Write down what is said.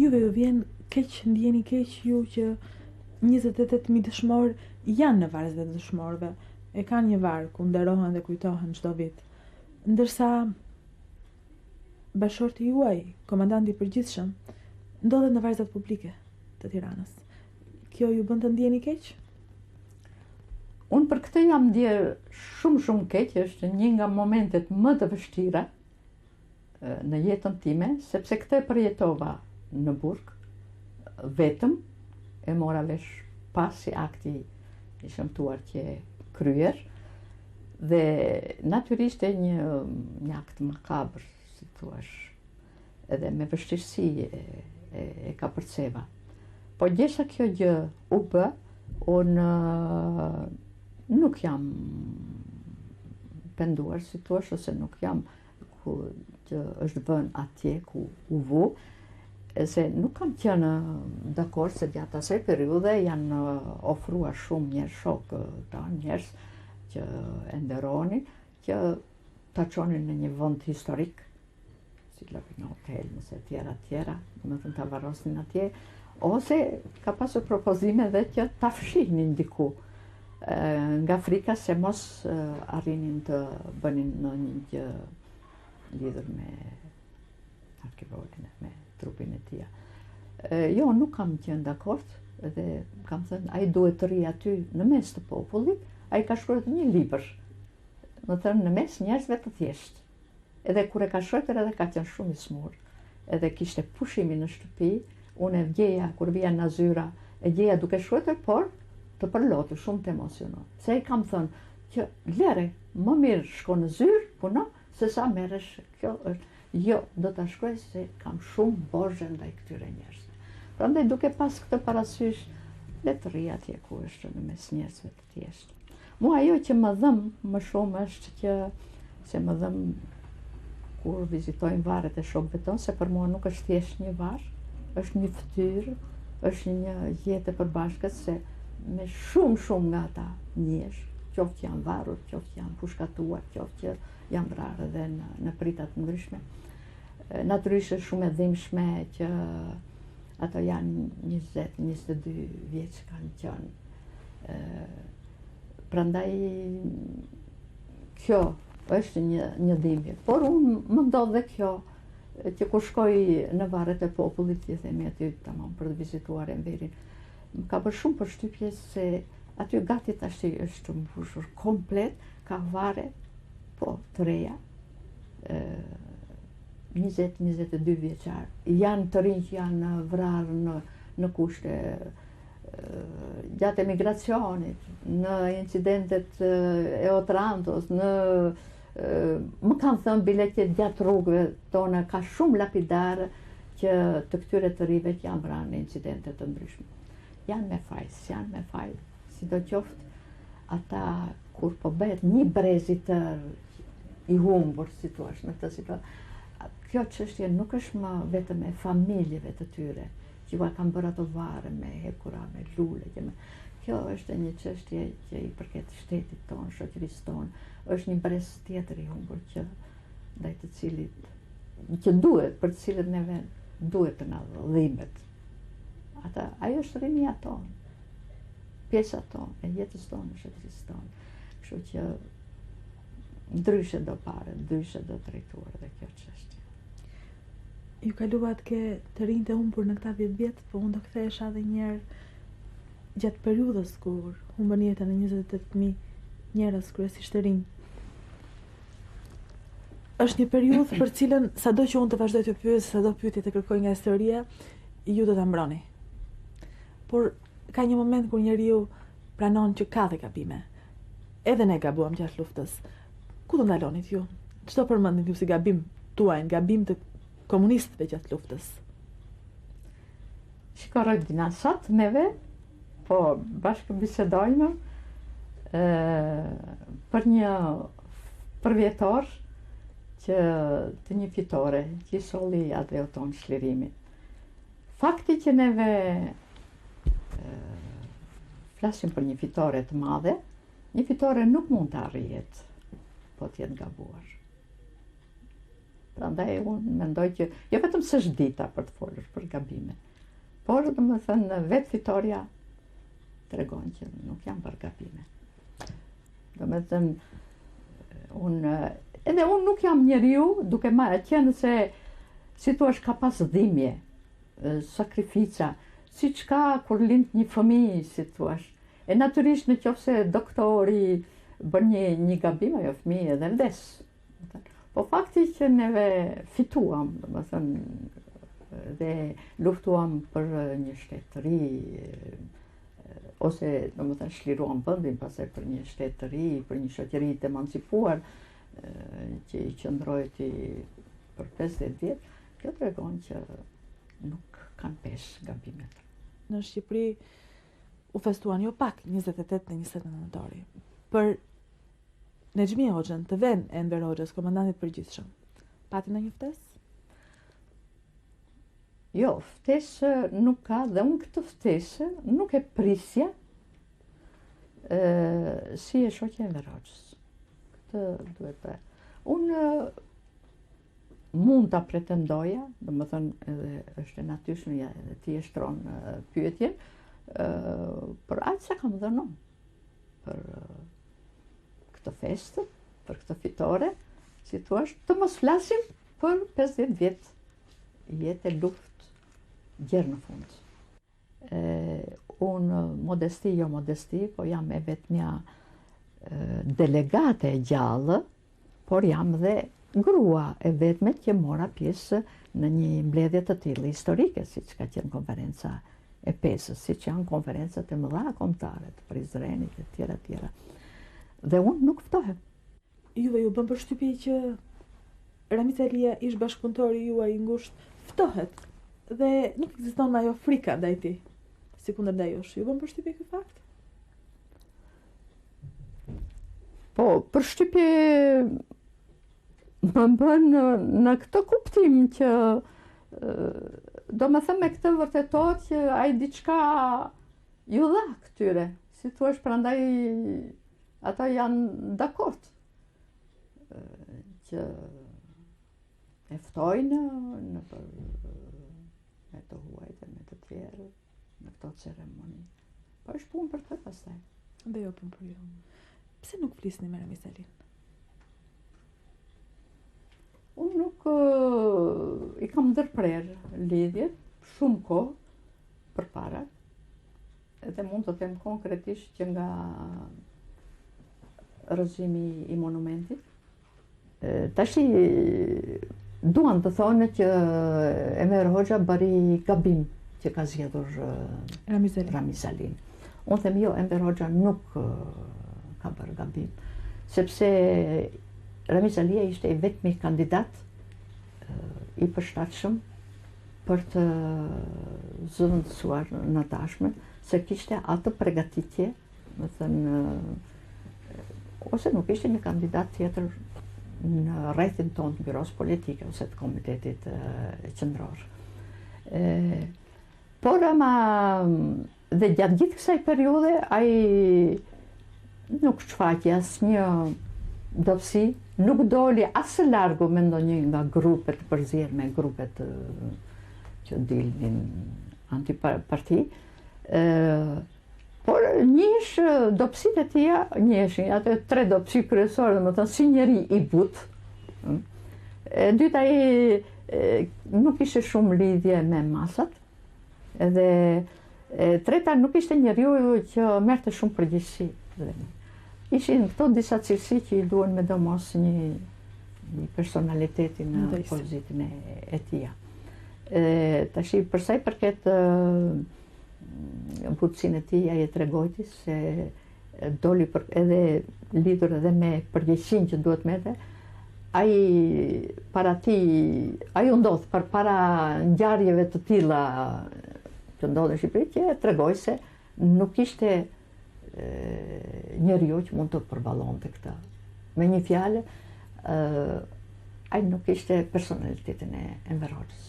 juve ju vjen keq, ndjeni keq ju që 28.000 dëshmorë janë në vargjet e dëshmorëve, e kanë një varg ku nderohen dhe kujtohen çdo vit. Ndërsa bashorti juaj, komandanti i përgjithshëm, ndodhet në vargjet publike të Tiranës. Kjo ju bën të ndjeni keq? Unë për këtë jam ndjer shumë keq, është një nga momentet më të vështira në jetën time, sepse këtë e përjetova në burg, vetëm, e mora vesh pasi akti i shëmtuar që kryer, dhe natyrisht e një akt makabër, si thuash, edhe me vështirësi e ka përceva. Po gjesa kjo gjë u bë, unë nuk jam penduar, si thuash, ose nuk jam ku që është bën atje ku u vu, se nuk kam qenë dakord se gjatë asaj periudhe janë ofruar shumë njerëz shokë tanë, njerëz që e nderoni, që ta çonin në një vend historik, si në hotel, nëse tjera, domethënë ta varrosnin atje, ose ka pasur propozime dhe që ta fshihnin diku nga frika se mos arrinin të bënin në një gjë lidhur me arkeologin, me trupin e tij. Jo, nuk kam qenë dakord, dhe kam thënë, ai duhet të rri aty në mes të popullit, ai ka shkruar një libër, më thënë në mes njerëzve të thjeshtë. Edhe kur e ka shkruar edhe ka qenë shumë i smur, edhe kishte pushimin në shtëpi, unë e gjeja, kur vija në zyra, e gjeja duke shkruar, por të përlotur, shumë të emocionuar. Se i kam thënë që lere, më mirë shko në zyrë, puno, se sa merresh, kjo është, jo, do ta shkruaj se kam shumë borxhe ndaj këtyre njerëzve. Prandaj duke pas këtë parasysh, le të rri atje ku është në mes njerëzve të thjeshtë. Mua ajo që më dhëm më shumë është që se më dhëm kur vizitojnë varret e shokëve tonë, se për mua nuk është thjesht një varr, është një fytyrë, është një jetë e përbashkët, se me shumë nga ata njesh, qoftë janë varur, qoftë janë pushkatuar, qoftë që janë vrarë edhe në prita të ndryshme. Natyrisht është shumë e dhimbshme që ato janë 20-22 vjeç kanë qenë. Prandaj kjo është një dhimbje. Por unë më ndodh dhe kjo që kur shkoj në varret e popullit, që themi aty tamam për të vizituar Enverin, më ka bërë shumë përshtypje se aty gati tash është mbushur komplet, ka varre po të reja, 20-22 vjeçar. Janë të rinj që janë vrarë në kushte gjatë emigracionit, në incidentet e Otrantos, më kanë thënë bile që gjatë rrugëve tona ka shumë lapidare që të këtyre të rive që janë vrarë në incidente të ndryshme. Janë me faj, sidoqoftë ata kur po bëhet një brez i tërë i humbur, si thua, në këtë situatë. Kjo çështje nuk është më vetëm e familjeve të tyre, që kanë bërë ato varre me hekura, me lule. Kjo është një çështje që i përket shtetit tonë, shoqërisë tonë, është një brez tjetër i humbur që ndaj të cilit, që duhet, për të cilët neve duhet të na dhimbet. Ajo është rinia tonë, pjesa tonë, e jetës tonë, e shoqërisë tonë. Kështu që ndryshe do pare, ndryshe do drejtuar dhe kjo çështje. Ju kaluat ke të rinj të humbur në këta 10 vjet, po unë do kthehesha edhe një herë gjatë periudhës kur humbën jetën e 28.000 njerëz, kryesisht të rinj. Është një periudhë për cilën sado që unë të vazhdoj të pyes, sado pyetje të kërkoj nga historia, ju do ta mbroni. Por ka një moment kur njeriu pranon që ka dhe gabime. Edhe ne gabuam gjatë luftës. Ku do ndalonit ju? Çdo përmendni ju si gabim tuaj, gabim të komunistëve gjatë luftës? Shiko Rodina, sot neve, po bashkë bisedojmë për një përvjetor që të një fitore që i solli atë tonë çlirimin. Fakti që neve flasim për një fitore të madhe, një fitore nuk mund të arrihet po të jetë gabuar. Prandaj unë mendoj që jo vetëm s'është dita për të folur për gabime, por domethënë vetë fitoria tregon që nuk jam për gabime. Domethënë edhe unë nuk jam njeriu duke qenë se si thua ka pas dhimbje, sakrifica, siç ka kur lind një fëmijë, si thua. E natyrisht në qoftë se doktori bën një gabim, ajo fëmijë edhe vdes. Po fakti që neve fituam, domethënë dhe luftuam për një shtet të ri, ose domethënë shliruam vendin pastaj për një shtet të ri, për një shoqëri të emancipuar që i qëndroi për 50 vjet, kjo tregon që nuk kanë pesh gabimet. Në Shqipëri u festuan jo pak 28 dhe 29 nëntori. Për Nexhmi Hoxhën, të vend e Enver Hoxhës, komandantit përgjithshëm, pati në një ftesë? Jo, ftesë nuk ka, dhe unë këtë ftesë nuk e prisja si e shoqja e Enver Hoxhës. Këtë duhet të... Unë mund ta pretendoja, domethënë edhe është e natyrshme, edhe ti e shtron pyetjen, për aq sa kam dhënë për këtë festë, për këtë fitore, si thua, të mos flasim për 50 vjet jetë e luftë gjerë në fund. Unë modesti, jo modesti, po jam e vetmja delegate e gjallë, por jam dhe grua e vetme që mora pjesë në një mbledhje të tillë historike, siç ka qenë konferenca e Pesës, siç janë konferencat e mëdha kombëtare të Prizrenit e tjera. Dhe unë nuk ftohem. Juve ju bën përshtypje që Ramiz Alia, ish bashkëpunëtori juaj i ngushtë, ftohet dhe nuk ekziston ajo frika ndaj tij, si kundër jush. Ju bën përshtypje ky fakt? Po, përshtypje më bën në këtë kuptim që do me thëmë me këtë vërtetot që ai diçka ju dha këtyre. Si thua, prandaj ata janë dakord që e ftojnë me të huaj dhe me të tjerë në këto ceremoni. Po është punë për të pastaj. Dhe jo punë për ju. Pse nuk flisni me Ramiz Alin? Unë nuk i kam ndërprerë lidhjet shumë kohë përpara, edhe mund të them konkretisht që nga rrëzimi i monumentit. Tashi duan të thonë që Enver Hoxha bëri gabim që ka zgjedhur Ramiz Alin. Unë them jo, Enver Hoxha nuk ka bërë gabim, sepse Ramiz Alia ishte i vetmi kandidat i përshtatshëm për të zëvendësuar në tashme, se kishte atë përgatitje, më thënë, ose nuk ishte një kandidat tjetër në rrethin tonë të byros politike ose të komitetit qendror. Por ama dhe gjatë gjithë kësaj periudhe ai nuk shfaqi asnjë dobësi, nuk doli as së largu me ndonjë nga grupet të përzierme, grupet që dilnin antiparti, por njihesh dobësitë e tija, njiheshin ato 3 dobësi kryesore, domethënë si njeri i butë. E dyta, ai nuk ishte shumë lidhje me masat, edhe treta, nuk ishte njeriu që merrte shumë përgjegjësi. Ishin këto disa cilësi që i duhen me domos një personaliteti në pozitin e tija. Tashi, përsa i përket butësinë e tij, ai e tregojti se doli edhe lidhur edhe me përgjegjësinë që duhet merrte. Ai u ndodh përpara ngjarjeve të tilla që ndodhin në Shqipëri, që tregoi se nuk ishte njeriu që mund të përballonte këtë. Me një fjalë, ai nuk ishte personalitetin e Enver Hoxhës.